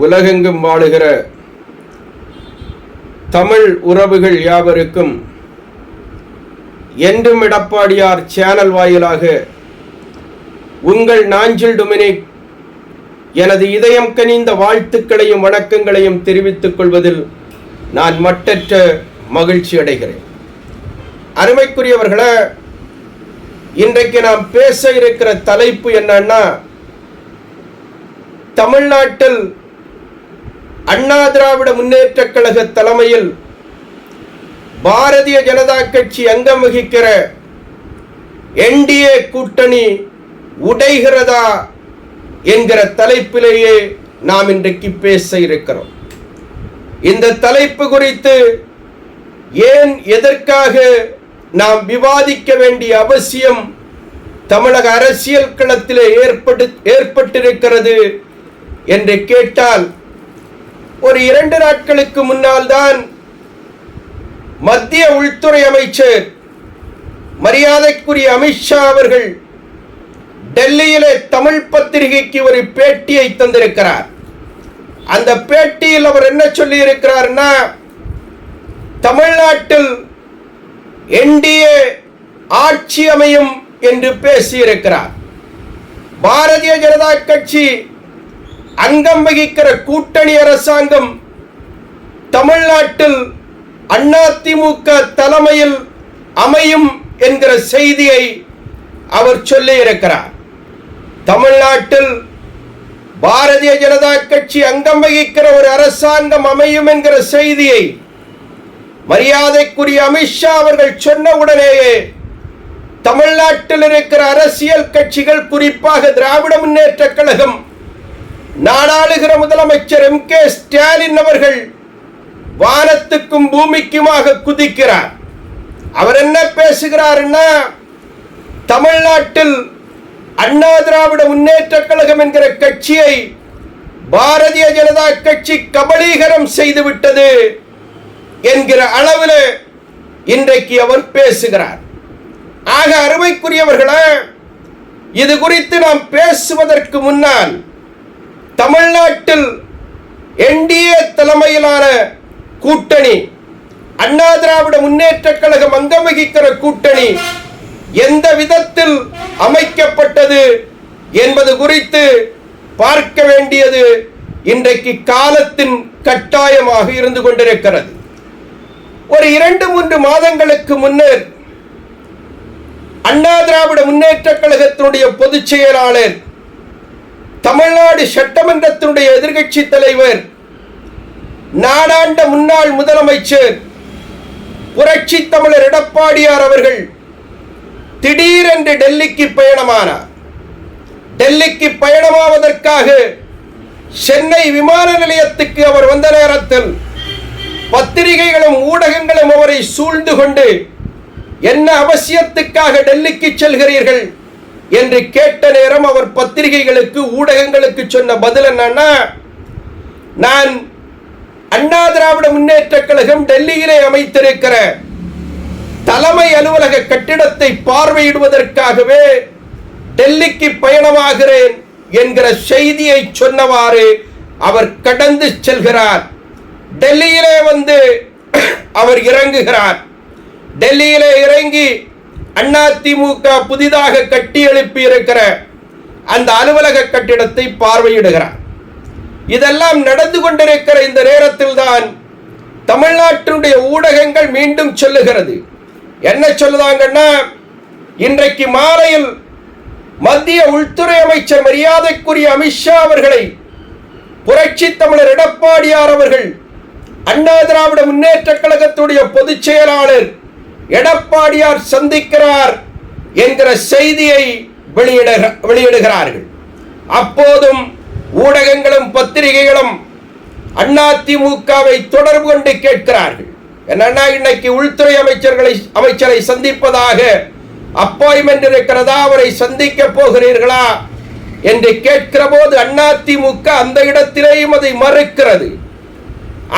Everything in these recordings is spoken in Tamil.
உலகெங்கும் வாழுகிற தமிழ் உறவுகள் யாவருக்கும் என்றும் எடப்பாடியார் சேனல் வாயிலாக உங்கள் நாஞ்சில் டொமினிக் எனது இதயம் கனிந்த வாழ்த்துக்களையும் வணக்கங்களையும் தெரிவித்துக் கொள்வதில் நான் மட்டற்ற மகிழ்ச்சி அடைகிறேன். அருமைக்குரியவர்களே, இன்றைக்கு நாம் பேச இருக்கிற தலைப்பு என்னன்னா, தமிழ்நாட்டில் அண்ணா திராவிட முன்னேற்றக் கழக தலைமையில் பாரதிய ஜனதா கட்சி அங்கம் வகிக்கிற என்டிஏ கூட்டணி உடைகிறதா என்கிற தலைப்பிலேயே நாம் இன்றைக்கு பேச இருக்கிறோம். இந்த தலைப்பு குறித்து ஏன் எதற்காக நாம் விவாதிக்க வேண்டிய அவசியம் தமிழக அரசியல் களத்திலே ஏற்பட்டிருக்கிறது என்று கேட்டால், ஒரு 2 நாட்களுக்கு முன்னால் தான் மத்திய உள்துறை அமைச்சர் மரியாதைக்குரிய அமித்ஷா அவர்கள் டெல்லியிலே தமிழ் பத்திரிகைக்கு ஒரு பேட்டியை தந்திருக்கிறார். அந்த பேட்டியில் அவர் என்ன சொல்லி இருக்கிறார்னா, தமிழ்நாட்டில் என்டிஏ ஆட்சி அமையும் என்று பேசியிருக்கிறார். பாரதிய ஜனதா கட்சி அங்கம் வகிக்கிற கூட்டணி அரசாங்கம் தமிழ்நாட்டில் அதிமுக தலைமையில் அமையும் என்கிற செய்தியை அவர் சொல்லி இருக்கிறார். தமிழ்நாட்டில் பாரதிய ஜனதா கட்சி அங்கம் வகிக்கிற ஒரு அரசாங்கம் அமையும் என்கிற செய்தியை மரியாதைக்குரிய அமித்ஷா அவர்கள் சொன்ன உடனேயே தமிழ்நாட்டில் இருக்கிற அரசியல் கட்சிகள், குறிப்பாக திராவிட முன்னேற்றக் கழகம் நாடாளுகிற முதலமைச்சர் MK ஸ்டாலின் அவர்கள் வானத்துக்கும் பூமிக்குமாக குதிக்கிறார். அவர் என்ன பேசுகிறார்னா, தமிழ்நாட்டில் அண்ணா திராவிட முன்னேற்றக் கழகம் என்கிற கட்சியை பாரதிய ஜனதா கட்சி கபலீகரம் செய்துவிட்டது என்கிற அளவில் இன்றைக்கு அவர் பேசுகிறார். ஆக அருமைக்குரியவர்களே, இது குறித்து நாம் பேசுவதற்கு முன்னால் தமிழ்நாட்டில் என்டிஏ தலைமையிலான கூட்டணி, அண்ணா திராவிட முன்னேற்றக் கழகம் அங்கம் வகிக்கிற கூட்டணி எந்த விதத்தில் அமைக்கப்பட்டது என்பது குறித்து பார்க்க வேண்டியது இன்றைக்கு காலத்தின் கட்டாயமாக இருந்து கொண்டிருக்கிறது. ஒரு 2-3 மாதங்களுக்கு முன்னர் அண்ணா திராவிட முன்னேற்றக் கழகத்தினுடைய பொதுச் செயலாளர், தமிழ்நாடு சட்டமன்றத்தினுடைய எதிர்க்கட்சி தலைவர், நாடாண்ட முன்னாள் முதலமைச்சர் புரட்சி தமிழர் எடப்பாடியார் அவர்கள் திடீரென்று டெல்லிக்கு பயணமானார். டெல்லிக்கு பயணமாவதற்காக சென்னை விமான நிலையத்துக்கு அவர் வந்த நேரத்தில் பத்திரிகைகளும் ஊடகங்களும் அவரை சூழ்ந்து கொண்டு, என்ன அவசியத்துக்காக டெல்லிக்கு செல்கிறீர்கள் என்று கேட்ட நேரம் அவர் பத்திரிகைகளுக்கு ஊடகங்களுக்கு சொன்ன பதில் என்னன்னா, நான் அண்ணா திராவிட முன்னேற்றக் கழகம் டெல்லியிலே அமைத்திருக்கிற தலைமை அலுவலக கட்டிடத்தை பார்வையிடுவதற்காகவே டெல்லிக்கு பயணமாகிறேன் என்கிற செய்தியை சொன்னவாறு அவர் கடந்து செல்கிறார். டெல்லியிலே வந்து அவர் இறங்குகிறார். டெல்லியிலே இறங்கி அதிமுக புதிதாக கட்டி எழுப்பி இருக்கிற அந்த அலுவலக கட்டிடத்தை பார்வையிடுகிறார். இதெல்லாம் நடந்து கொண்டிருக்கிற இந்த நேரத்தில் தான் தமிழ்நாட்டினுடைய ஊடகங்கள் மீண்டும் சொல்லுகிறது. என்ன சொல்லுதாங்கன்னா, இன்றைக்கு மாலையில் மத்திய உள்துறை அமைச்சர் மரியாதைக்குரிய அமித்ஷா அவர்களை புரட்சி தமிழர் எடப்பாடியார் அவர்கள் அண்ணா திராவிட முன்னேற்றக் கழகத்துடைய பொதுச் செயலாளர் எடப்பாடியார் சந்திக்கிறார் என்கிற செய்தியை வெளியிடுகிறார்கள். அப்போதும் ஊடகங்களும் பத்திரிகைகளும் அதிமுகவை தொடர்பு கொண்டு கேட்கிறார்கள், என்னன்னா, இன்னைக்கு உள்துறை அமைச்சரை சந்திப்பதாக அப்பாயின்மெண்ட் இருக்கிறதா, அவரை சந்திக்க போகிறீர்களா என்று கேட்கிற போது அதிமுக அந்த இடத்திலேயும் அதை மறுக்கிறது.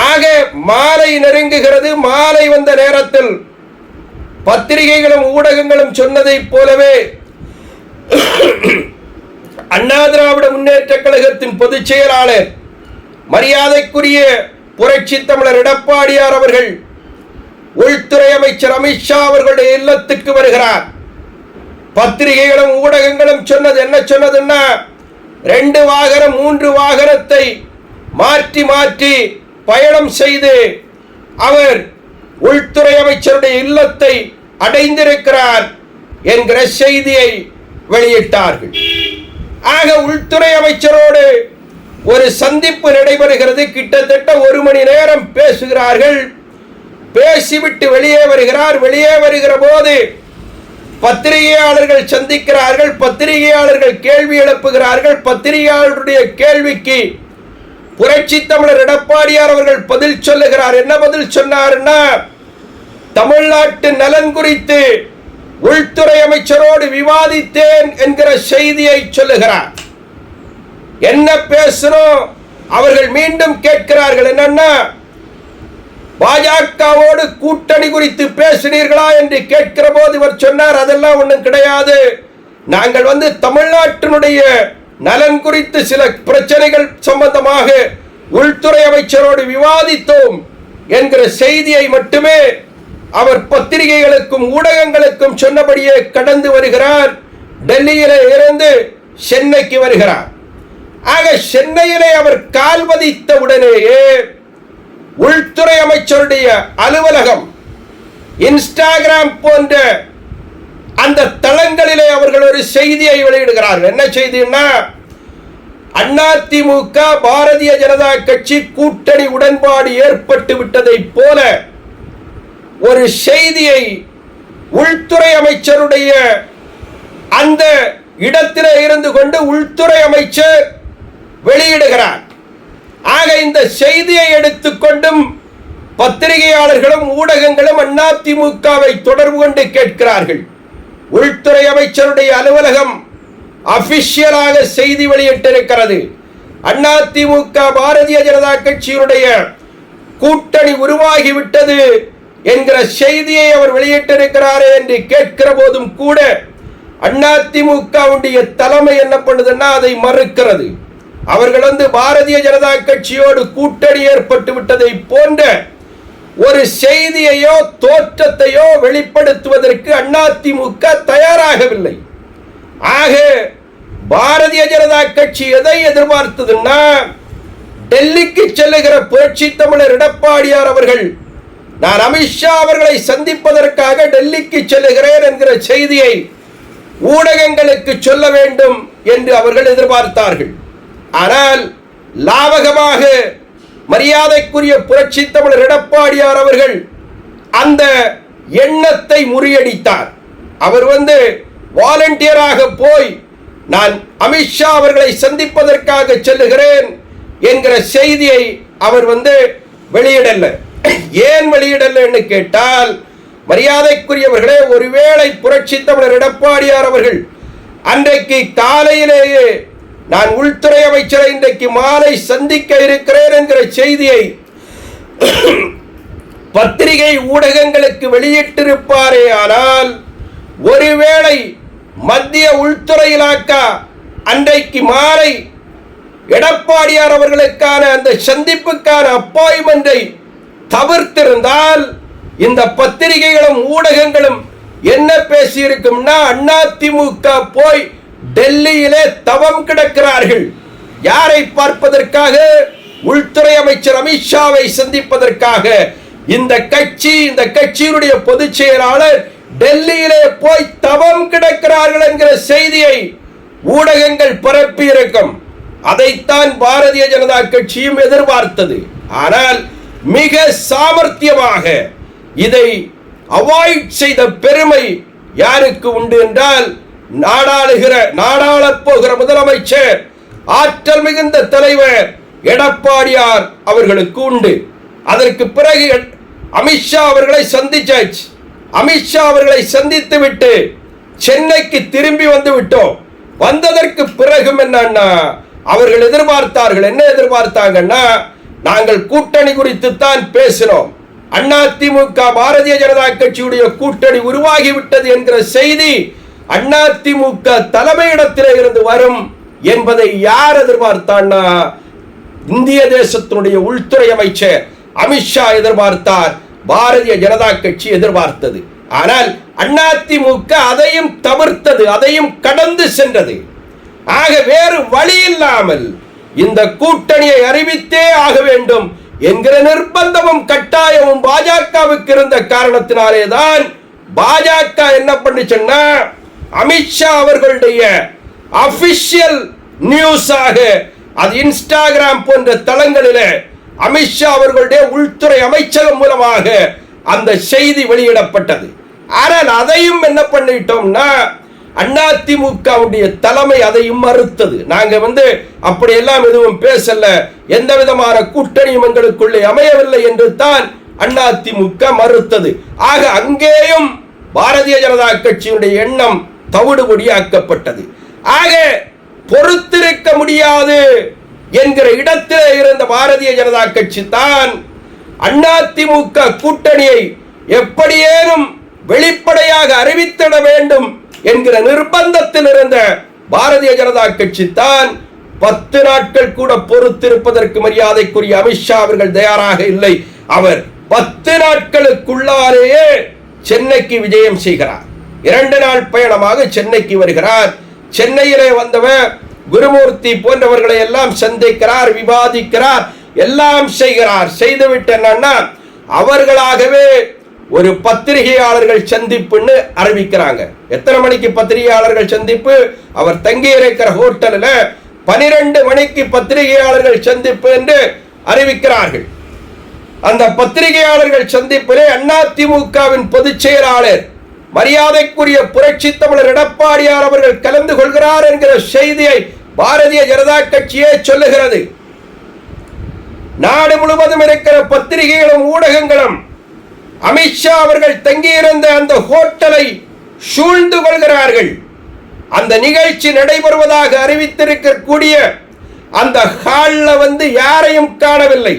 ஆக மாலை நெருங்குகிறது. மாலை வந்த நேரத்தில் பத்திரிகைகளும் ஊடகங்களும் சொன்னதைப் போலவே அண்ணா திராவிட முன்னேற்றக் கழகத்தின் பொதுச் செயலாளர் மரியாதைக்குரிய புரட்சி தமிழர் எடப்பாடியார் அவர்கள் உள்துறை அமைச்சர் அமித்ஷா அவர்களுடைய இல்லத்துக்கு வருகிறார். பத்திரிகைகளும் ஊடகங்களும் சொன்னது என்ன சொன்னதுன்னா, 2 வாகனம் 3 வாகனத்தை மாற்றி மாற்றி பயணம் செய்து அவர் உள்துறை அமைச்சருடைய இல்லத்தை அடைந்திருக்கிறார் என்கிற செய்தியை வெளியிட்டார்கள். ஆக உள்துறை அமைச்சரோடு ஒரு சந்திப்பு நடைபெறுகிறது. கிட்டத்தட்ட 1 மணி நேரம் பேசுகிறார்கள். பேசிவிட்டு வெளியே வருகிறார். வெளியே வருகிற போது பத்திரிகையாளர்கள் சந்திக்கிறார்கள். பத்திரிகையாளர்கள் கேள்வி எழுப்புகிறார்கள். பத்திரிகையாளருடைய கேள்விக்கு புரட்சி தமிழர் எடப்பாடியார் அவர்கள் பதில் சொல்லுகிறார். என்ன பதில் சொன்னார்னா, தமிழ்நாட்டு நலன் குறித்து உள்துறை அமைச்சரோடு விவாதித்தேன் என்கிற செய்தியை சொல்லுகிறார். என்ன பேசணும் அவர்கள் மீண்டும் கேட்கிறார்கள். என்னன்னா, பாஜகவோடு கூட்டணி குறித்து பேசினீர்களா என்று கேட்கிற போது இவர் சொன்னார், அதெல்லாம் ஒன்றும் கிடையாது, நாங்கள் தமிழ்நாட்டினுடைய நலன் குறித்து சில பிரச்சனைகள் சம்பந்தமாக உள்துறை அமைச்சரோடு விவாதித்தோம் என்கிற செய்தியை மட்டுமே அவர் பத்திரிகைகளுக்கும் ஊடகங்களுக்கும் சொன்னபடியே கடந்து வருகிறார். டெல்லியிலே இருந்து சென்னைக்கு வருகிறார். ஆக சென்னையிலே அவர் கால் பதித்த உடனேயே உள்துறை அமைச்சருடைய அலுவலகம், இன்ஸ்டாகிராம் போன்ற அந்த தளங்களிலே அவர்கள் ஒரு செய்தியை வெளியிடுகிறார்கள். என்ன செய்தின்னா, அதிமுக பாரதிய ஜனதா கட்சி கூட்டணி உடன்பாடு ஏற்பட்டு விட்டதை போல ஒரு செய்தியை உள்துறை அமைச்சருடைய அந்த இடத்திலே இருந்து கொண்டு உள்துறை அமைச்சர் வெளியிடுகிறார். ஆக இந்த செய்தியை எடுத்துக்கொண்டும் பத்திரிகையாளர்களும் ஊடகங்களும் அதிமுகவை தொடர்பு கொண்டு கேட்கிறார்கள். உள்துறை அமைச்சருடைய அலுவலகம் அபிஷியலாக செய்தி வெளியிட்டிருக்கிறது. அதிமுக பாரதிய ஜனதா கட்சியினுடைய கூட்டணி உருவாகிவிட்டது என்கிற செய்தியை அவர் வெளியிட்டிருக்கிறாரே என்று கேட்கிற போதும் கூட அதிமுகவுடைய தலைமை என்ன பண்ணுதுன்னா அதை மறுக்கிறது. அவர்கள் பாரதிய ஜனதா கட்சியோடு கூட்டணி ஏற்பட்டு விட்டதை போன்ற ஒரு செய்தியையோ தோற்றத்தையோ வெளிப்படுத்துவதற்கு அதிமுக தயாராகவில்லை. ஆக பாரதிய ஜனதா கட்சி எதை எதிர்பார்த்ததுன்னா, டெல்லிக்கு செல்லுகிற புரட்சி தமிழர் எடப்பாடியார் அவர்கள் நான் அமித்ஷா அவர்களை சந்திப்பதற்காக டெல்லிக்கு செல்லுகிறேன் என்கிற செய்தியை ஊடகங்களுக்கு சொல்ல வேண்டும் என்று அவர்கள் எதிர்பார்த்தார்கள். ஆனால் லாவகமாக மரியாதைக்குரிய புரட்சி தமிழர் எடப்பாடியார் அவர்கள் அந்த எண்ணத்தை முறியடித்தார். அவர் வாலண்டியராக போய் நான் அமித்ஷா அவர்களை சந்திப்பதற்காக செல்லுகிறேன் என்கிற செய்தியை அவர் வெளியிடல. ஏன் வெளியிடல என்று கேட்டால், மரியாதைக்குரியவர்களே, ஒருவேளை புரட்சி தமிழர் எடப்பாடியார் அவர்கள் அன்றைக்கு காலையிலேயே நான் உள்துறை அமைச்சரை இன்றைக்கு மாலை சந்திக்க இருக்கிறேன் என்கிற செய்தியை பத்திரிகை ஊடகங்களுக்கு வெளியிட்டிருப்பாரே ஆனால், ஒருவேளை மத்திய உள்துறை இலாக்கா அன்றைக்கு மாலை எடப்பாடியார் அவர்களுக்கான அந்த சந்திப்புக்கான அப்பாயின்மெண்டை தவிர்த்திருந்தால், இந்த பத்திரிகைகளும் ஊடகங்களும் என்ன பேசியிருக்கும்னா, அதிமுக போய் டெல்லியிலே தவம் கிடக்கிறார்கள். யாரை பார்ப்பதற்காக? உள்துறை அமைச்சர் அமித்ஷாவை சந்திப்பதற்காக. இந்த கட்சியினுடைய பொதுச் செயலாளர் டெல்லியிலே போய் தவம் கிடக்கிறார்கள் என்கிற செய்தியை ஊடகங்கள் பரப்பி இருக்கும். அதைத்தான் பாரதிய ஜனதா கட்சியும் எதிர்பார்த்தது. ஆனால் மிக சாமர்த்தியமாக இதை அவாய்ட் செய்த பெருமை யாருக்கு உண்டு என்றால், நாடாளப் போகிற முதலமைச்சர், ஆற்றல் மிகுந்த தலைவர் எடப்பாடியார் அவர்களுக்கு உண்டு. அதற்கு பிறகு அமித்ஷா அவர்களை சந்திச்சாச்சு. அமித்ஷா அவர்களை சந்தித்து விட்டு சென்னைக்கு திரும்பி வந்து விட்டோம். வந்ததற்கு பிறகும் என்னன்னா, அவர்கள் எதிர்பார்த்தார்கள். என்ன எதிர்பார்த்தாங்கன்னா, நாங்கள் கூட்டணி குறித்து தான் பேசினோம், அதிமுக பாரதிய ஜனதா கட்சியுடைய கூட்டணி உருவாகிவிட்டது என்கிற செய்தி அதிமுக தலைமையிடத்திலே இருந்து வரும் என்பதை யார் எதிர்பார்த்தான்னா, இந்திய தேசத்தினுடைய உள்துறை அமைச்சர் அமித்ஷா எதிர்பார்த்தார், பாரதிய ஜனதா கட்சி எதிர்பார்த்தது. ஆனால் அதிமுக அதையும் தவிர்த்தது, அதையும் கடந்து சென்றது. ஆக வேறு வழி இல்லாமல் இந்த கூட்டணியை அறிவித்தே ஆக வேண்டும் என்கிற நிர்பந்தமும் கட்டாயமும் பாஜகவுக்கு இருந்த காரணத்தினாலேதான் பாஜக என்ன பண்ணுச்சுன்னா, அமித்ஷா அவர்களுடைய அபிஷியல் நியூஸாக அது இன்ஸ்டாகிராம் போன்ற தளங்களில் அமித்ஷா அவர்களுடைய உள்துறை அமைச்சகம் மூலமாக அந்த செய்தி வெளியிடப்பட்டது. ஆனால் அதையும் என்ன பண்ணிட்டோம்னா, அதிமுகவுடைய தலைமை அதையும் மறுத்தது. நாங்க அப்படியெல்லாம் எதுவும் பேசல, எந்த விதமான கூட்டணியும் எங்களுக்குள்ளே அமையவில்லை என்று தான் அதிமுக மறுத்தது. ஆக அங்கேயும் பாரதிய ஜனதா கட்சியினுடைய எண்ணம் தவிடுபொடியாக்கப்பட்டது. ஆக பொறுத்திருக்க முடியாது என்கிற இடத்திலே இருந்த பாரதிய ஜனதா கட்சி தான் அதிமுக கூட்டணியை எப்படியேனும் வெளிப்படையாக அறிவித்திட வேண்டும் என்கிற நிர்பந்தத்தில் இருந்த பாரதிய ஜனதா கட்சி தான் 10 நாட்கள் கூட பொறுத்திருப்பதற்கு மரியாதைக்குரிய அமித்ஷா அவர்கள் தயாராக இல்லை. அவர் 10 நாட்களுக்குள்ளாலேயே சென்னைக்கு விஜயம் செய்கிறார். 2 நாள் பயணமாக சென்னைக்கு வருகிறார். சென்னையிலே வந்தவர் குருமூர்த்தி போன்றவர்களை எல்லாம் சந்திக்கிறார், விவாதிக்கிறார், எல்லாம் செய்கிறார். செய்துவிட்டு என்னன்னா, அவர்களாகவே ஒரு பத்திரிகையாளர்கள் சந்திப்புன்னு அறிவிக்கிறாங்க. எத்தனை மணிக்கு பத்திரிகையாளர்கள் சந்திப்பு? அவர் தங்கி இருக்கிற ஹோட்டலில் 12 மணிக்கு பத்திரிகையாளர்கள் சந்திப்பு என்று அறிவிக்கிறார்கள். அந்த பத்திரிகையாளர்கள் சந்திப்பிலே அதிமுகவின் பொதுச் செயலாளர் மரியாதைக்குரிய புரட்சி தமிழர் எடப்பாடியார் அவர்கள் கலந்து கொள்கிறார் என்கிற செய்தியை பாரதிய ஜனதா கட்சியே சொல்லுகிறது. நாடு முழுவதும் இருக்கிற பத்திரிகைகளும் ஊடகங்களும் அமித்ஷா அவர்கள் தங்கியிருந்த அந்த ஹோட்டலை சூழ்ந்து கொள்கிறார்கள். அந்த நிகழ்ச்சி நடைபெறுவதாக அறிவித்திருக்கக்கூடிய அந்த ஹால்ல யாரையும் காணவில்லை.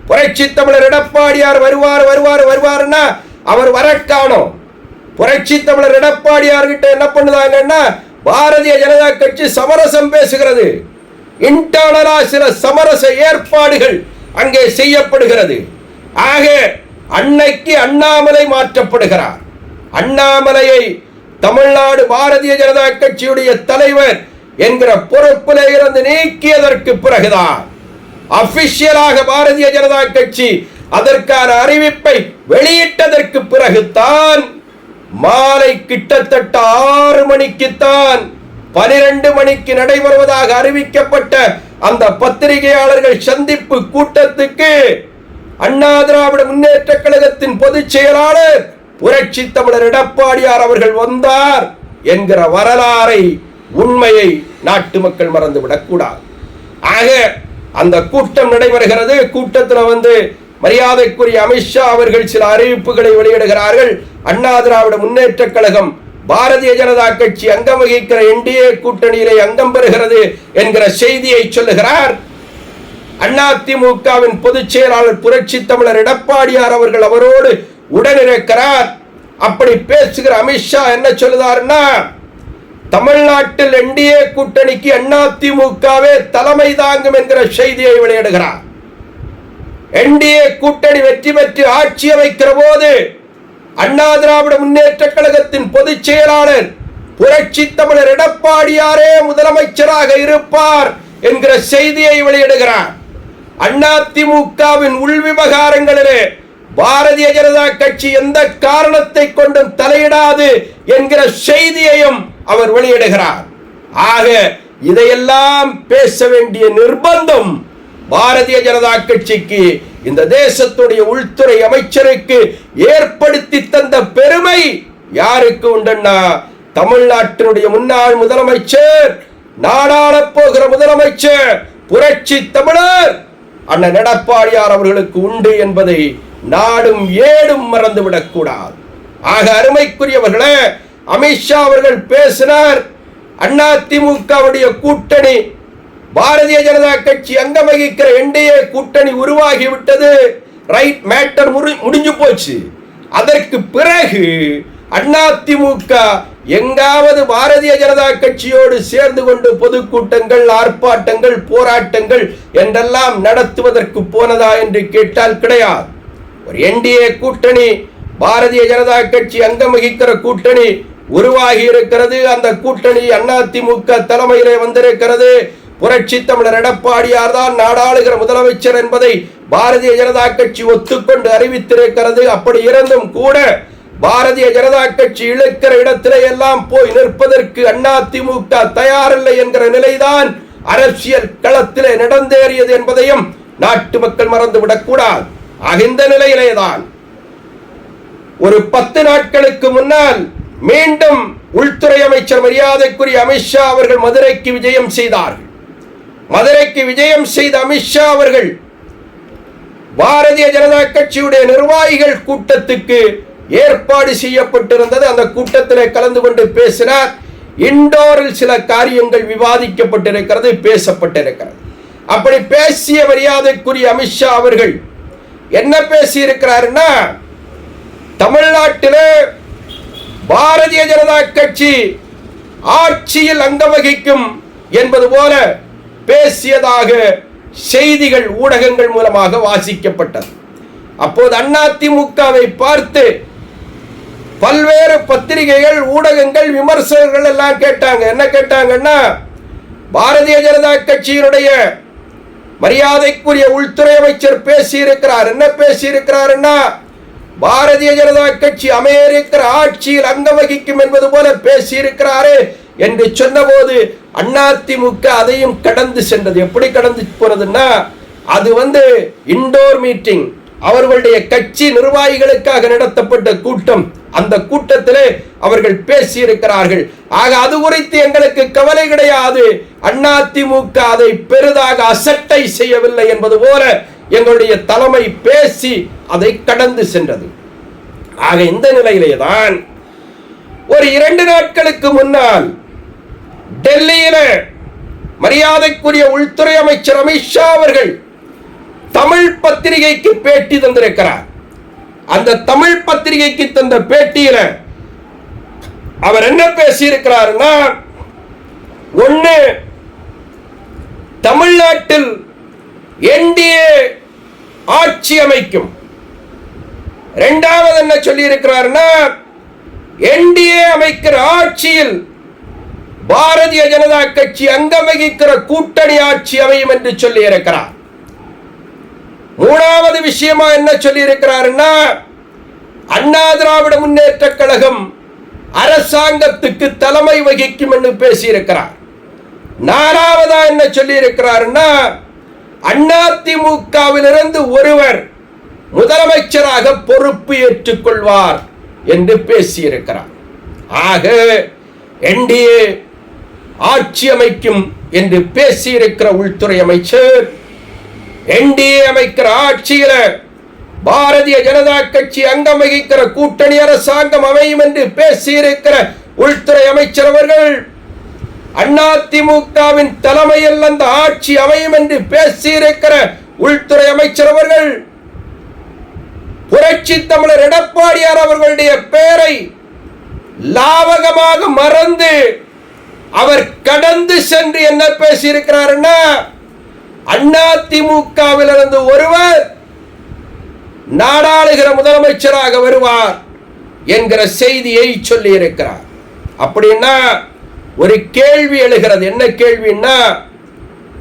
புரட்சி தமிழர் எடப்பாடியார் வருவாருன்னா அவர் வர காணோம். புரட்சி தமிழர் எடப்பாடியார் கிட்ட என்ன பண்ணுதாங்கன்னா, பாரதிய ஜனதா கட்சி சமரசம் பேசுகிறது. இன்டர்னலா சில சமரச ஏற்பாடுகள் அங்கே செய்யப்படுகிறது. ஆக அன்னைக்கு அண்ணாமலை மாற்றப்படுகிறார். அண்ணாமலையை தமிழ்நாடு பாரதிய ஜனதா கட்சியுடைய தலைவர் என்கிற பொறுப்பிலே இருந்து நீக்கியதற்கு பிறகுதான் அபிஷியலாக பாரதிய ஜனதா கட்சி அதற்கான அறிவிப்பை வெளியிட்டதற்கு பிறகுதான் மாலை கிட்டத்தட்ட 6 மணிக்குத்தான் 12 மணிக்கு நடைபெறுவதாக அறிவிக்கப்பட்ட அந்த பத்திரிகையாளர்கள் சந்திப்பு கூட்டத்துக்கு அண்ணா திராவிட முன்னேற்ற கழகத்தின் பொதுச் செயலாளர் புரட்சி தமிழர் எடப்பாடியார் அவர்கள் வந்தார் என்கிற வரலாறை, உண்மையை நாட்டு மக்கள் மறந்துவிடக் கூடாது. ஆக அந்த கூட்டம் நடைபெறுகிறது. கூட்டத்தில் மரியாதைக்குரிய அமித்ஷா அவர்கள் சில அறிவிப்புகளை வெளியிடுகிறார்கள். அண்ணா திராவிட முன்னேற்ற கழகம் பாரதிய ஜனதா கட்சி அங்கம் வகிக்கிற என்டிஏ கூட்டணியிலே அங்கம் பெறுகிறது என்கிற செய்தியை சொல்லுகிறார். அதிமுகவின் பொதுச் செயலாளர் புரட்சி தமிழர் எடப்பாடியார் அவர்கள் அவரோடு உடனிருக்கிறார். அப்படி பேசுகிற அமித்ஷா என்ன சொல்லுதாருன்னா, தமிழ்நாட்டில் என்டிஏ கூட்டணிக்கு அதிமுகவே தலைமை தாங்கும் என்கிற செய்தியை வெளியிடுகிறார். என்டிஏ கூட்டணி வெற்றி பெற்று ஆட்சி அமைக்கிற போது அண்ணா திராவிட முன்னேற்ற கழகத்தின் பொதுச் செயலாளர் புரட்சி தமிழர் எடப்பாடியாரே முதலமைச்சராக இருப்பார் என்கிற செய்தியை வெளியிடுகிறார். அதிமுகவின் உள் விவகாரங்களிலே பாரதிய ஜனதா கட்சி எந்த காரணத்தை கொண்டும் தலையிடாது என்கிற செய்தியையும் அவர் வெளியிடுகிறார். ஆக இதையெல்லாம் பேச வேண்டிய நிர்பந்தம் பாரதிய ஜனதா கட்சிக்கு, இந்த தேசத்துடைய உள்துறை அமைச்சருக்கு ஏற்படுத்தி தந்த பெருமை யாருக்கு உண்டுன்னா, தமிழ்நாட்டினுடைய முன்னாள் முதலமைச்சர், நாடாள போகிற முதலமைச்சர் புரட்சி தமிழர் அண்ணன் எடப்பாடியார் அவர்களுக்கு உண்டு என்பதை நாடும் ஏடும் மறந்துவிடக் கூடாது. ஆக அருமைக்குரியவர்களே, அமித்ஷா அவர்கள் பேசினார். அதிமுகவுடைய கூட்டணி பாரதிய ஜனதா கட்சி அங்கம் வகிக்கிற என்டிஏ கூட்டணி உருவாகிவிட்டது, ரைட் மேட்டர் முடிஞ்சு போச்சு. அதற்கு பிறகு அதிமுக எங்காவது பாரதிய ஜனதா கட்சியோடு சேர்ந்து கொண்டு பொதுக்கூட்டங்கள், ஆர்ப்பாட்டங்கள், போராட்டங்கள் என்றெல்லாம் நடத்துவதற்கு போனதா என்று கேட்டால் கிடையாது. ஒரு என்டிஏ கூட்டணி, பாரதிய ஜனதா கட்சி அங்கம் வகிக்கிற கூட்டணி உருவாகி இருக்கிறது. அந்த கூட்டணி அதிமுக தலைமையிலே வந்திருக்கிறது. புரட்சி தமிழர் எடப்பாடியார் தான் நாடாளுகிற முதலமைச்சர் என்பதை பாரதிய ஜனதா கட்சி ஒத்துக்கொண்டு அறிவித்திருக்கிறது. அப்படி இருந்தும் கூட பாரதிய ஜனதா கட்சி இழுக்கிற இடத்திலே எல்லாம் போய் நிற்பதற்கு அதிமுக தயாரில்லை என்கிற நிலைதான் அரசியல் களத்திலே நடந்தேறியது என்பதையும் நாட்டு மக்கள் மறந்துவிடக் கூடாது. இந்த நிலையிலேதான் ஒரு 10 நாட்களுக்கு முன்னால் மீண்டும் உள்துறை அமைச்சர் மரியாதைக்குரிய அமித்ஷா அவர்கள் மதுரைக்கு விஜயம் செய்தார்கள். மதுரைக்கு விஜயம் செய்த அமித்ஷா அவர்கள் பாரதிய ஜனதா கட்சியுடைய நிர்வாகிகள் கூட்டத்துக்கு ஏற்பாடு செய்யப்பட்டிருந்தது. அந்த கூட்டத்தில் கலந்து கொண்டு பேசினார். இண்டோரில் சில காரியங்கள் விவாதிக்கப்பட்டிருக்கிறது, பேசப்பட்டிருக்கிறது. அப்படி பேசிய மரியாதைக்குரிய அமித்ஷா அவர்கள் என்ன பேசி இருக்கிறார்னா, தமிழ்நாட்டிலே பாரதிய ஜனதா கட்சி ஆட்சியில் அங்கம் வகிக்கும் என்பது போல பேசியதாக செய்திகள் ஊடகங்கள் மூலமாக வாசிக்கப்பட்டது. அப்போது அதிமுகவை பார்த்து பல்வேறு பத்திரிகைகள், ஊடகங்கள், விமர்சகர்கள் எல்லாம் கேட்டாங்க. என்ன கேட்டாங்கன்னா, பாரதிய ஜனதா கட்சியினுடைய மரியாதைக்குரிய உள்துறை அமைச்சர் பேசியிருக்கிறார். என்ன பேசியிருக்கிறார்னா, பாரதிய ஜனதா கட்சி அமெரிக்க ஆட்சியில் அங்கம் வகிக்கும் என்பது போல பேசியிருக்கிறாரு என்று சொன்னபோது அதிமுக அதையும் கடந்து சென்றது. எப்படி கடந்து போனதுன்னா, அது இண்டோர் மீட்டிங், அவர்களுடைய கட்சி நிர்வாகிகளுக்காக நடத்தப்பட்ட கூட்டம். அந்த கூட்டத்திலே அவர்கள் பேசியிருக்கிறார்கள். ஆக அது குறித்து எங்களுக்கு கவலை கிடையாது, அதிமுக அதை பெரிதாக அசட்டை செய்யவில்லை என்பது போல எங்களுடைய தலைமை பேசி அதை கடந்து சென்றது. ஆக இந்த நிலையிலேதான் ஒரு 2 நாட்களுக்கு முன்னால் டெல்லியில மரியாதைக்குரிய உள்துறை அமைச்சர் அமித்ஷா அவர்கள் தமிழ் பத்திரிகைக்கு பேட்டி தந்திருக்கிறார். அந்த தமிழ் பத்திரிகைக்கு தந்த பேட்டியில அவர் என்ன பேசியிருக்கிறார்னா, ஒன்னு, தமிழ்நாட்டில் என்டிஏ ஆட்சி அமைக்கும். இரண்டாவது என்ன சொல்லி இருக்கிறார்னா, என்டிஏ அமைக்கிற ஆட்சியில் பாரதிய ஜனதா கட்சி அங்கம் வகிக்கிற கூட்டணி ஆட்சி அமையும் என்று சொல்லி இருக்கிறார். மூணாவது விஷயமா என்ன சொல்லி இருக்கிறார்னா, அண்ணா திராவிட முன்னேற்ற கழகம் அரசாங்கத்துக்கு தலைமை வகிக்கும் என்று பேசியிருக்கிறார். நாலாவதா என்ன சொல்லி இருக்கிறார்னா, அதிமுகவிலிருந்து ஒருவர் முதலமைச்சராக பொறுப்பு ஏற்றுக் கொள்வார் என்று பேசியிருக்கிறார். ஆக என்டிஏ ஆட்சி அமைக்கும் என்று பேசியிருக்கிற உள்துறை அமைச்சர், என்டிஏ அமைக்கிற ஆட்சியில பாரதிய ஜனதா கட்சி அங்கம் வகிக்கிற கூட்டணி அரசாங்கம் அமையும் என்று பேசியிருக்கிற உள்துறை அமைச்சர் அவர்கள், அதிமுகவின் தலைமையில் அந்த ஆட்சி அமையும் என்று பேசியிருக்கிற உள்துறை அமைச்சர் அவர்கள் புரட்சி தமிழர் எடப்பாடியார் அவர்களுடைய பெயரை லாவகமாக மறந்து அவர் கடந்து சென்று என்ன பேசியிருக்கிறார்னா, அதிமுகவிலிருந்து ஒருவர் நாடாளுகிற முதலமைச்சராக வருவார் என்கிற செய்தியை சொல்லி இருக்கிறார். அப்படின்னா ஒரு கேள்வி எழுகிறது. என்ன கேள்வின்னா,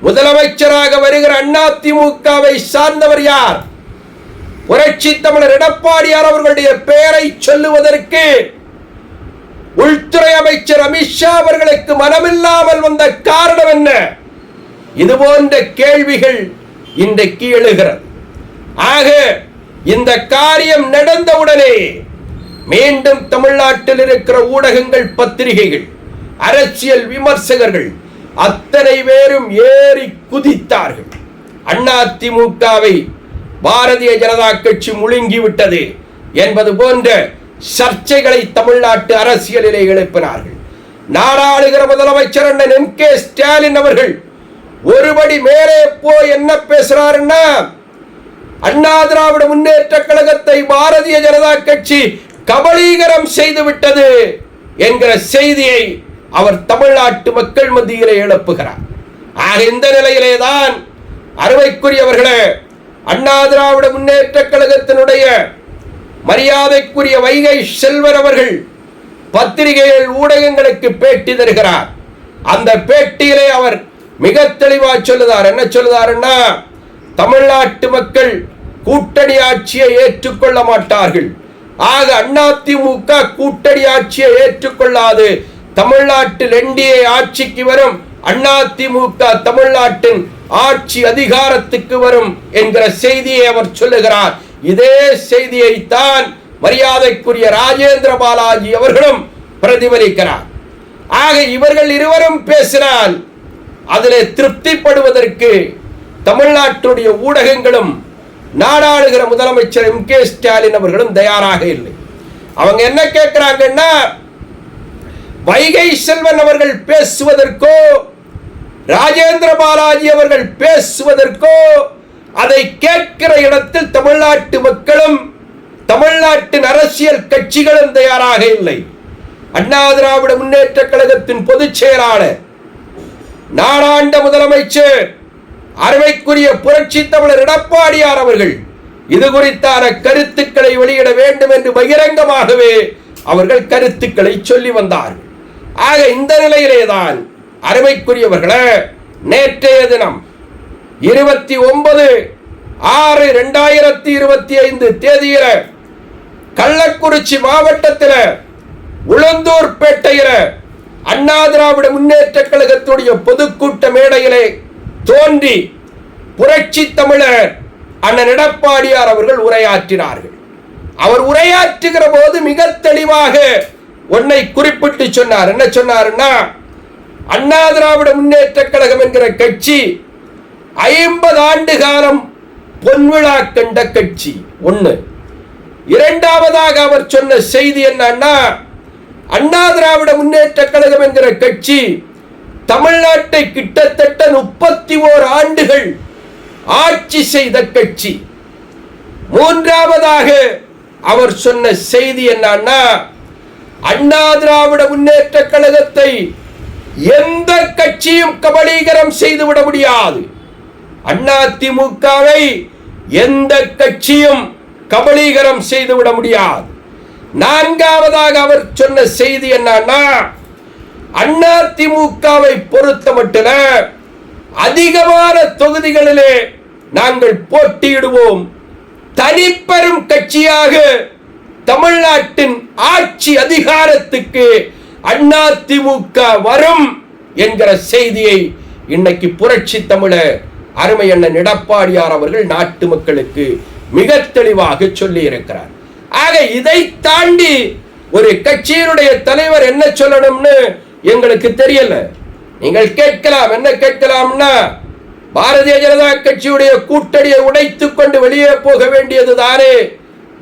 முதலமைச்சராக வருகிற அதிமுகவை சார்ந்தவர் யார்? புரட்சி தமிழர் எடப்பாடியார் அவர்களுடைய பெயரை சொல்லுவதற்கு உள்துறை அமைச்சர் அமித்ஷா அவர்களுக்கு மனமில்லாமல் வந்த காரணம் என்ன? இது போன்ற கேள்விகள் இன்றைக்கு எழுகிறது. ஆக இந்த காரியம் நடந்தவுடனே மீண்டும் தமிழ்நாட்டில் இருக்கிற ஊடகங்கள், பத்திரிகைகள், அரசியல் விமர்சகர்கள் அத்தனை பேரும் ஏறி குதித்தார்கள். அதிமுகவை பாரதிய ஜனதா கட்சி முழுங்கிவிட்டது என்பது போன்ற சர்ச்சைகளை தமிழ்நாட்டு அரசியலிலே எழுப்பினார்கள். நாடாளுகிற முதலமைச்சர் அண்ணன் எம் கே ஸ்டாலின் அவர்கள் ஒருபடி மேலே போய் என்ன பேசுறாருன்னா, அண்ணா திராவிட முன்னேற்ற கழகத்தை பாரதிய ஜனதா கட்சி கபலீகரம் செய்து விட்டது என்கிற செய்தியை அவர் தமிழ்நாட்டு மக்கள் மத்தியிலே எழுப்புகிறார். ஆக இந்த நிலையிலேதான் அருமைக்குரியவர்களே, அண்ணா திராவிட முன்னேற்ற கழகத்தினுடைய மரியாதைக்குரிய வைகை செல்வர் அவர்கள் பத்திரிகைகள் ஊடகங்களுக்கு பேட்டி தருகிறார். அந்த பேட்டியிலே அவர் மிக தெளிவாக சொல்லுதார். என்ன சொல்லுதாருன்னா, தமிழ்நாட்டு மக்கள் கூட்டணி ஆட்சியை ஏற்றுக்கொள்ள மாட்டார்கள். ஆக அதிமுக கூட்டணி ஆட்சியை ஏற்றுக்கொள்ளாது. தமிழ்நாட்டில் என்டிஏ ஆட்சிக்கு வரும், அதிமுக தமிழ்நாட்டின் ஆட்சி அதிகாரத்துக்கு வரும் என்கிற செய்தியை அவர் சொல்லுகிறார். இதே செய்தியை தான் மரியாதைக்குரிய ராஜேந்திர பாலாஜி அவர்களும் பிரதிபலிக்கிறார். ஆக இவர்கள் இருவரும் பேசினால் அதிலே திருப்திப்படுவதற்கு தமிழ்நாட்டுடைய ஊடகங்களும் நாடாளுகிற முதலமைச்சர் M.K. ஸ்டாலின் அவர்களும் தயாராக இல்லை. அவங்க என்ன கேட்கிறாங்கன்னா, வைகை செல்வன் அவர்கள் பேசுவதற்கோ ராஜேந்திர பாலாஜி அவர்கள் பேசுவதற்கோ அதை கேட்கிற இடத்தில் தமிழ்நாட்டு மக்களும் தமிழ்நாட்டின் அரசியல் கட்சிகளும் தயாராக இல்லை. அண்ணா திராவிட முன்னேற்ற கழகத்தின் பொதுச் செயலாளர், நாடாண்ட முதலமைச்சர், அருமைக்குரிய புரட்சி தமிழர் எடப்பாடியார் அவர்கள் இது குறித்தான கருத்துக்களை வெளியிட வேண்டும் என்று பகிரங்கமாகவே அவர்கள் கருத்துக்களை சொல்லி வந்தார்கள். ஆக இந்த நிலையிலேதான் அருமைக்குரியவர்களே, நேற்றைய தினம் 29/6/2025 தேதியில கள்ளக்குறிச்சி மாவட்டத்தில் உளுந்தூர்பேட்டையில அண்ணா திராவிட முன்னேற்ற கழகத்துடைய பொதுக்கூட்ட மேடையிலே தோன்றி புரட்சி தமிழர் அண்ணன் எடப்பாடியார் அவர்கள் உரையாற்றினார்கள். அவர் உரையாற்றுகிற போது மிக தெளிவாக ஒன்னை குறிப்பிட்டு சொன்னார். என்ன சொன்னார்னா, அண்ணா திராவிட முன்னேற்ற கழகம் என்கிற கட்சி 50 ஆண்டு காலம் பொன்விழா கண்ட கட்சி. ஒன்று. இரண்டாவதாக அவர் சொன்ன செய்தி என்னன்னா, அண்ணா திராவிட முன்னேற்ற கழகம் என்கிற கட்சி தமிழ்நாட்டை கிட்டத்தட்ட 31 ஆண்டுகள் ஆட்சி செய்த கட்சி. மூன்றாவதாக அவர் சொன்ன செய்தி என்னன்னா, அண்ணா திராவிட முன்னேற்ற கழகத்தை எந்த கட்சியும் கபலீகரம் செய்துவிட முடியாது. அதிமுகவை எந்த கட்சியும் கபலீகரம் செய்துவிட முடியாது. நான்காவதாக அவர் சொன்ன செய்தி என்னன்னா, அதிமுகவை பொறுத்த மட்டும் அதிகமான தொகுதிகளிலே நாங்கள் போட்டியிடுவோம், தனிப்பெரும் கட்சியாக தமிழ்நாட்டின் ஆட்சி அதிகாரத்துக்கு அதிமுக வரும் என்கிற செய்தியை இன்னைக்கு புரட்சி தமிழர் அருமை அண்ணன் எடப்பாடியார் அவர்கள் நாட்டு மக்களுக்கு மிக தெளிவாக சொல்லி இருக்கிறார். ஆக இதை தாண்டி ஒரு கட்சியினுடைய தலைவர் என்ன சொல்லணும்னு எங்களுக்கு தெரியல. நீங்கள் கேட்கலாம், என்ன கேட்கலாம்னா, பாரதிய ஜனதா கட்சியுடைய கூட்டணியை உடைத்துக் கொண்டு வெளியே போக வேண்டியது தானே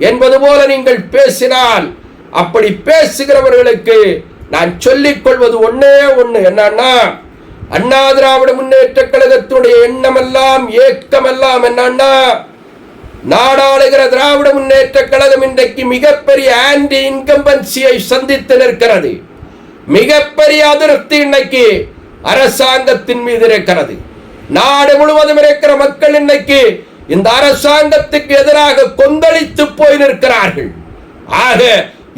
என்பது போல நீங்கள் பேசினால், அப்படி பேசுகிறவர்களுக்கு நான் சொல்லிக் கொள்வது ஒன்னே ஒண்ணு, என்னன்னா, அண்ணா திராவிட முன்னேற்ற கழகத்துடைய எண்ணமெல்லாம் ஏக்கமெல்லாம் என்னன்னா, நாடாளுகிற திராவிட முன்னேற்ற கழகம் இன்றைக்கு மிகப்பெரிய ஆன்டி இன்கம்பன்சியை சந்தித்து நிற்கிறது. மிகப்பெரிய அதிருப்தி இன்னைக்கு அரசாங்கத்தின் மீது இருக்கிறது. நாடு முழுவதும் இருக்கிற மக்கள் இன்னைக்கு இந்த அரசாங்கத்துக்கு எதிராக கொந்தளித்து போய் நிற்கிறார்கள். ஆக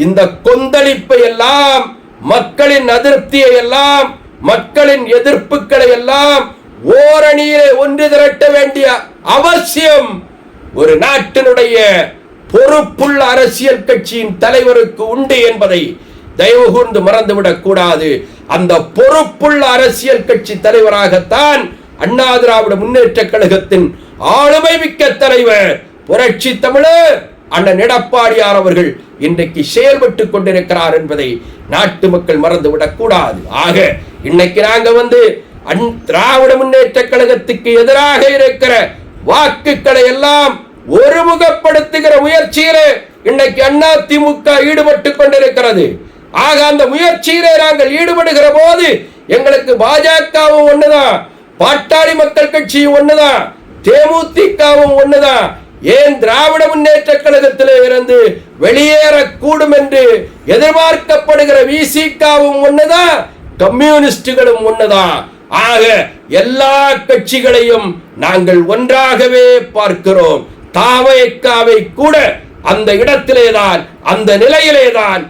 இந்த கொந்தளிப்பை எல்லாம், மக்களின் அதிருப்தியை எல்லாம், மக்களின் எதிர்ப்புகளை எல்லாம் ஓரணியிலே ஒன்று திரட்ட வேண்டிய அவசியம் ஒரு நாட்டினுடைய பொறுப்புள்ள அரசியல் கட்சியின் தலைவருக்கு உண்டு என்பதை தயவு கூர்ந்து மறந்துவிடக் கூடாது. அந்த பொறுப்புள்ள அரசியல் கட்சி தலைவராகத்தான் அண்ணா திராவிட முன்னேற்ற கழகத்தின் ஆளுமை மிக்க தலைவர் புரட்சி தமிழர் அண்ணன் எடப்பாடியார் அவர்கள் இன்றைக்கு செயல்பட்டுக் கொண்டிருக்கிறார் என்பதை நாட்டு மக்கள் மறந்துவிடக் கூடாது. ஆக இன்னைக்கு நாங்க திராவிட முன்னேற்ற கழகத்துக்கு எதிராக இருக்கிற வாக்குகளை எல்லாம் ஒருமுகப்படுத்துகிற முயற்சியிலே இன்னைக்கு அதிமுக ஈடுபட்டுக் கொண்டிருக்கிறது. ஆக அந்த முயற்சியிலே நாங்கள் ஈடுபடுகிற போது எங்களுக்கு பாஜகவும் ஒண்ணுதான், பாட்டாளி மக்கள் கட்சியும் ஒண்ணுதான், தேமுதிகவும் ஒண்ணுதான். ஏன் திராவிட முன்னேற்ற கழகத்திலே இருந்து வெளியேறக்கூடும் என்று எதிர்பார்க்கப்படுகிற விசிகாவும் ஒண்ணுதான், கம்யூனிஸ்டுகளும் ஒண்ணுதான். ஆக எல்லா கட்சிகளையும் நாங்கள் ஒன்றாகவே பார்க்கிறோம். தாவேக்காவை கூட அந்த இடத்திலேதான், அந்த நிலையிலேதான்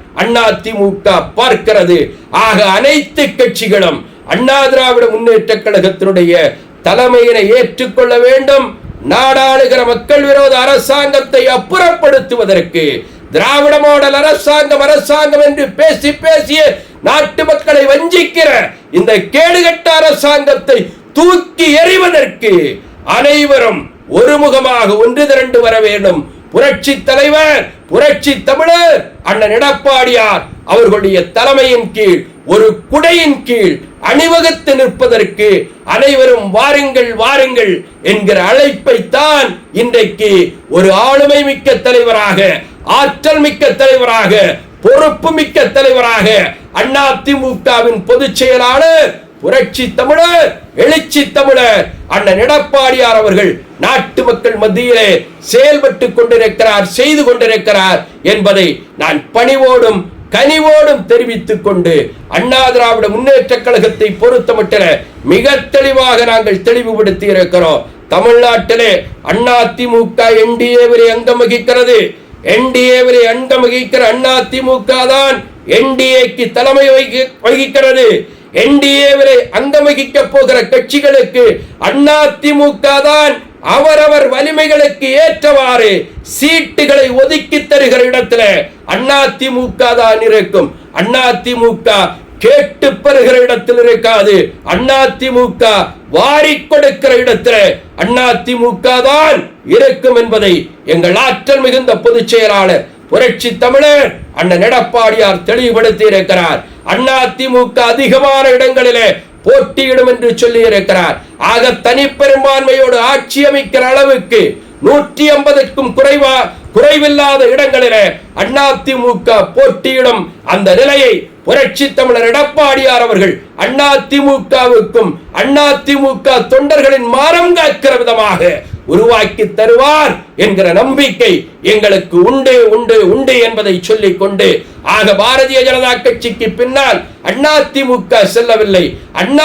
அதிமுக பார்க்கிறது. ஆக அனைத்து கட்சிகளும் அண்ணா திராவிட முன்னேற்ற கழகத்தினுடைய தலைமையினை ஏற்றுக்கொள்ள வேண்டும். நாடாளுகிற மக்கள் விரோத அரசாங்கத்தை அப்புறப்படுத்துவதற்கு திராவிட மாடல் அரசாங்கம் என்று பேசி பேசிய நாட்டு மக்களை வஞ்சிக்கிற இந்த கேடுகட்ட அரசாங்கத்தை தூக்கி எறிவதற்கு அனைவரும் ஒருமுகமாக ஒன்று திரண்டு வர வேண்டும். புரட்சி தலைவர், புரட்சி தமிழர் அண்ணன் எடப்பாடியார் அவர்களுடைய தலைமையின் கீழ், ஒரு குடையின் கீழ் அணிவகுத்து நிற்பதற்கு அனைவரும் வாருங்கள் வாருங்கள் என்கிற அழைப்பை தான் இன்றைக்கு ஒரு ஆளுமை மிக்க தலைவராக, ஆற்றல் மிக்க தலைவராக, பொறுப்பு மிக்க தலைவராக அதிமுகவின் பொதுச் செயலாளர் புரட்சி தமிழர், எழுச்சி தமிழர் அண்ணன் எடப்பாடியார் அவர்கள் நாட்டு மக்கள் மத்தியிலே செயல்பட்டுக் கொண்டிருக்கிறார், செய்து கொண்டிருக்கிறார் என்பதை நான் பணிவோடும் கனிவோடும் தெரிவித்துக் கொண்டு அண்ணா திராவிட முன்னேற்ற கழகத்தை பொறுத்தமட்டில் மிக தெளிவாக நாங்கள் தெளிவுபடுத்தி இருக்கிறோம். தமிழ்நாட்டிலே அதிமுக என்டிஏவிலே அங்கம் வகிக்கிறது. என்டிஏவிலே அங்கம் வகிக்கிற அதிமுக தான் என்டிஏக்கு தலைமை வகிக்கிறது. என்டிஏவிலே அங்கம் வகிக்க போகிற கட்சிகளுக்கு அதிமுக தான் அவரவர் வலிமைகளுக்கு ஏற்றவாறு சீட்டுகளை ஒதுக்கி தருகிற இடத்துல அதிமுக தான் இருக்கும். அதிமுக கேட்டு பெறுகிற இடத்தில் இருக்காது. அதிமுக வாரி கொடுக்கிற இடத்துல அதிமுக தான் இருக்கும் என்பதை எங்கள் ஆற்றல் மிகுந்த பொதுச் செயலாளர் புரட்சி தமிழர் அண்ணன் எடப்பாடியார் தெளிவுபடுத்தி இருக்கிறார். அதிமுக அதிகமான இடங்களிலே போட்டியிடும் என்று சொல்லி இருக்கிறார். ஆக தனிப்பெரும்பான்மையோடு ஆட்சி அமைக்கிற அளவுக்கு 150க்கும் குறைவில்லாத இடங்களிலே அதிமுக போட்டியிடும் அந்த நிலையை புரட்சி தமிழர் எடப்பாடியார் அவர்கள் அதிமுகவுக்கும் அதிமுக தொண்டர்களின் மானம் காக்கிற விதமாக உருவாக்கி தருவார் என்கிற நம்பிக்கை எங்களுக்கு உண்டு உண்டு உண்டு என்பதை சொல்லிக் கொண்டு, ஆக பாரதிய ஜனதா கட்சிக்கு பின்னால் அதிமுக செல்லவில்லை.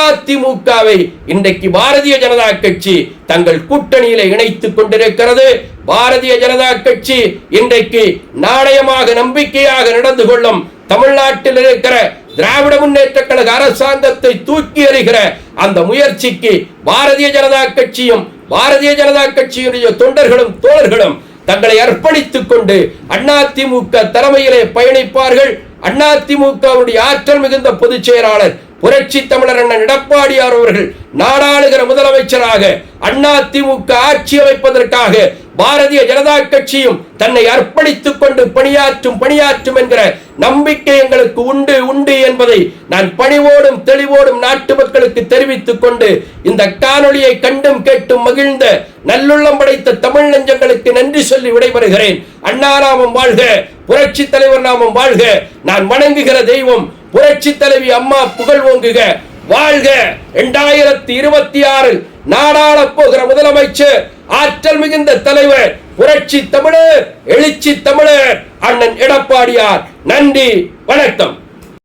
அதிமுகவை இன்றைக்கு பாரதிய ஜனதா கட்சி தங்கள் கூட்டணியில இணைத்துக் கொண்டிருக்கிறது. பாரதிய ஜனதா கட்சி இன்றைக்கு நாணயமாக நம்பிக்கையாக நடந்து கொள்ளும் தமிழ்நாட்டில் இருக்கிற திராவிட முன்னேற்ற கழக அரசாங்கத்தை தூக்கி எறிகிற அந்த முயற்சிக்கு பாரதிய ஜனதா கட்சியும் பாரதிய ஜனதா கட்சியுடைய தொண்டர்களும் தோழர்களும் தங்களை அர்ப்பணித்துக் கொண்டு அதிமுக தலைமையிலே பயணிப்பார்கள். அதிமுகவுடைய ஆற்றல் மிகுந்த பொதுச் செயலாளர் புரட்சி தமிழர் அண்ணன் எடப்பாடியார் அவர்கள் நாடாளுகிற முதலமைச்சராக அதிமுக ஆட்சி அமைப்பதற்காக பாரதிய ஜனதா கட்சியும் தன்னை அர்ப்பணித்துக் கொண்டு பணியாற்றும் என்கிற நம்பிக்கை எங்களுக்கு உண்டு உண்டு என்பதை நான் பணிவோடும் தெளிவோடும் நாட்டு மக்களுக்கு தெரிவித்துக் கொண்டு இந்த காணொளியை கண்டும் கேட்டும் மகிழ்ந்த நல்லுள்ளம் படைத்த தமிழ் நெஞ்சங்களுக்கு நன்றி சொல்லி விடைபெறுகிறேன். அண்ணா நாமம் வாழ்க, புரட்சி தலைவர் நாமம் வாழ்க. நான் வணங்குகிற தெய்வம் புரட்சி தலைவி அம்மா புகழ் ஓங்குக, வாழ்க. 2026 நாடாள போகிற முதலமைச்சர், ஆற்றல் மிகுந்த தலைவர் புரட்சி தமிழர், எழுச்சி தமிழர் அண்ணன் எடப்பாடியார். நன்றி, வணக்கம்.